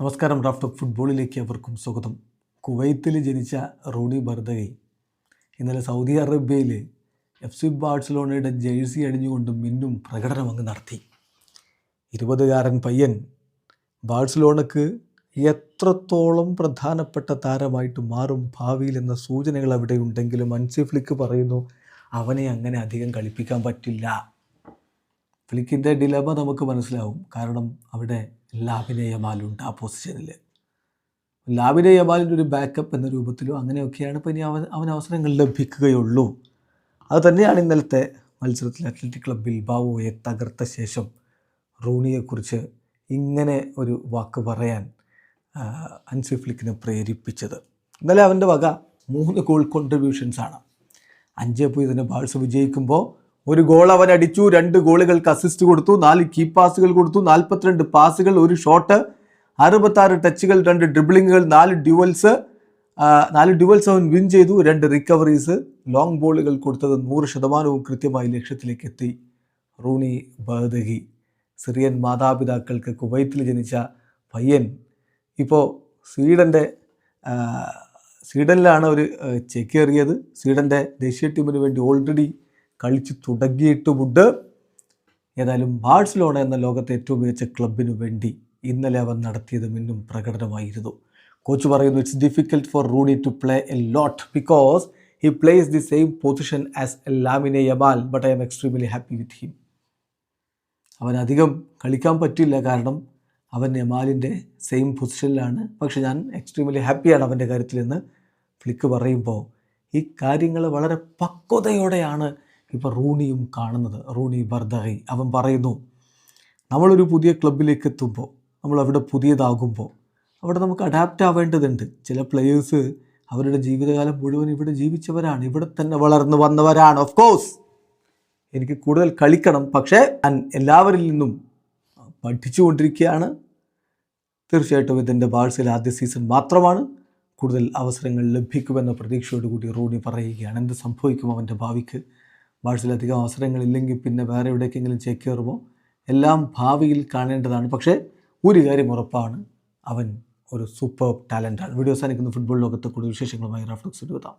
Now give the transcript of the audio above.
നമസ്കാരം. Raft of ഫുട്ബോളിലേക്ക് അവർക്കും സ്വാഗതം. കുവൈത്തിൽ ജനിച്ച റൂണി ബർദഗി ഇന്നലെ സൗദി അറേബ്യയിൽ FC ബാഴ്സലോണയുടെ ജേഴ്സി അണിഞ്ഞുകൊണ്ട് മിന്നും പ്രകടനം അങ്ങ് നടത്തി. 20-കാരൻ പയ്യൻ ബാഴ്സലോണക്ക് എത്രത്തോളം പ്രധാനപ്പെട്ട താരമായിട്ട് മാറും ഭാവിയിൽ എന്ന സൂചനകൾ അവിടെ ഉണ്ടെങ്കിലും ഹൻസി ഫ്ലിക്ക് പറയുന്നു അവനെ അങ്ങനെ അധികം കളിപ്പിക്കാൻ പറ്റില്ല. ഫ്ലിക്കിൻ്റെ ഡിലമ നമുക്ക് മനസ്സിലാവും. കാരണം അവിടെ ലാമിനെ യമാലുണ്ട് ആ പൊസിഷനിൽ. ലാമിനെ യമാലിൻ്റെ ഒരു ബാക്കപ്പ് എന്ന രൂപത്തിലോ അങ്ങനെയൊക്കെയാണ് ഇപ്പോൾ ഇനി അവൻ അവസരങ്ങൾ ലഭിക്കുകയുള്ളൂ. അത് തന്നെയാണ് ഇന്നലത്തെ മത്സരത്തിൽ അത്ലറ്റിക് ക്ലബ് ബിൽബാവോയെ തകർത്ത ശേഷം റൂണിയെക്കുറിച്ച് ഇങ്ങനെ ഒരു വാക്ക് പറയാൻ ഹൻസി ഫ്ലിക്കിനെ പ്രേരിപ്പിച്ചത്. ഇന്നലെ അവൻ്റെ വക 3 ഗോൾ കോൺട്രിബ്യൂഷൻസാണ്. 5-0 ബാഴ്സ വിജയിക്കുമ്പോൾ 1 ഗോൾ അവൻ അടിച്ചു, 2 ഗോളുകൾക്ക് അസിസ്റ്റ് കൊടുത്തു, 4 കീ പാസുകൾ കൊടുത്തു, 42 പാസുകൾ, 1 ഷോട്ട്, 66 ടച്ചുകൾ, 2 ഡ്രിബിളിങ്ങുകൾ, 4 ഡ്യുവൽസ് അവൻ വിൻ ചെയ്തു, 2 റിക്കവറീസ്, ലോങ് ബോളുകൾ കൊടുത്തത് 100% കൃത്യമായി ലക്ഷ്യത്തിലേക്ക് എത്തി. റൂണി ബർദഗി സിറിയൻ മാതാപിതാക്കൾക്ക് കുവൈത്തിൽ ജനിച്ച പയ്യൻ ഇപ്പോൾ സ്വീഡനിലാണ് ഒരു ചെക്കേറിയത്. സ്വീഡൻ്റെ ദേശീയ ടീമിന് വേണ്ടി ഓൾറെഡി കളിച്ച് തുടങ്ങിയിട്ടുമുണ്ട്. ഏതായാലും ബാഴ്സലോണ എന്ന ലോകത്തെ ഏറ്റവും മികച്ച ക്ലബിനു വേണ്ടി ഇന്നലെ അവൻ നടത്തിയത് മിന്നും പ്രകടനമായിരുന്നു. കോച്ച് പറയുന്നു it's difficult for Rooney to play a lot because he plays the same position as Lamine Yamal but I am extremely happy with him. അവനധികം കളിക്കാൻ പറ്റില്ല, കാരണം അവൻ യമാലിൻ്റെ സെയിം പൊസിഷനിലാണ്. പക്ഷെ ഞാൻ എക്സ്ട്രീംലി ഹാപ്പിയാണ് അവൻ്റെ കാര്യത്തിലെന്ന് ഫ്ലിക്ക് പറയുമ്പോൾ ഈ കാര്യങ്ങൾ വളരെ പക്വതയോടെയാണ് ഇപ്പോൾ റൂണിയും കാണുന്നത്. റൂണി ബർദഗി അവൻ പറയുന്നു നമ്മളൊരു പുതിയ ക്ലബിലേക്ക് എത്തുമ്പോൾ, നമ്മളവിടെ പുതിയതാകുമ്പോൾ അവിടെ നമുക്ക് അഡാപ്റ്റ് ആവേണ്ടതുണ്ട്. ചില പ്ലെയേഴ്സ് അവരുടെ ജീവിതകാലം മുഴുവൻ ഇവിടെ ജീവിച്ചവരാണ്, ഇവിടെ തന്നെ വളർന്നു വന്നവരാണ്. ഓഫ് കോഴ്സ് എനിക്ക് കൂടുതൽ കളിക്കണം, പക്ഷേ ഞാൻ എല്ലാവരിൽ നിന്നും പഠിച്ചുകൊണ്ടിരിക്കുകയാണ്. തീർച്ചയായിട്ടും ഇതിൻ്റെ ബാഴ്സയിൽ ആദ്യ സീസൺ മാത്രമാണ്, കൂടുതൽ അവസരങ്ങൾ ലഭിക്കുമെന്ന പ്രതീക്ഷയോടുകൂടി റൂണി പറയുകയാണ്. എന്ത് സംഭവിക്കും അവൻ്റെ ഭാവിക്ക്? ബാഴ്സയിലധികം അവസരങ്ങളില്ലെങ്കിൽ പിന്നെ വേറെ എവിടേക്കെങ്കിലും ചേക്കേറുമോ? എല്ലാം ഭാവിയിൽ കാണേണ്ടതാണ്. പക്ഷേ ഒരു കാര്യം ഉറപ്പാണ്, അവൻ ഒരു സൂപ്പർ ടാലൻ്റാണ്. വീഡിയോ അവസാനിക്കുന്ന ഫുട്ബോൾ ലോകത്തെ കൂടുതൽ വിശേഷങ്ങളുമായി റാഫ്റ്റ് ഓഫ് ഫുട്ബോൾ.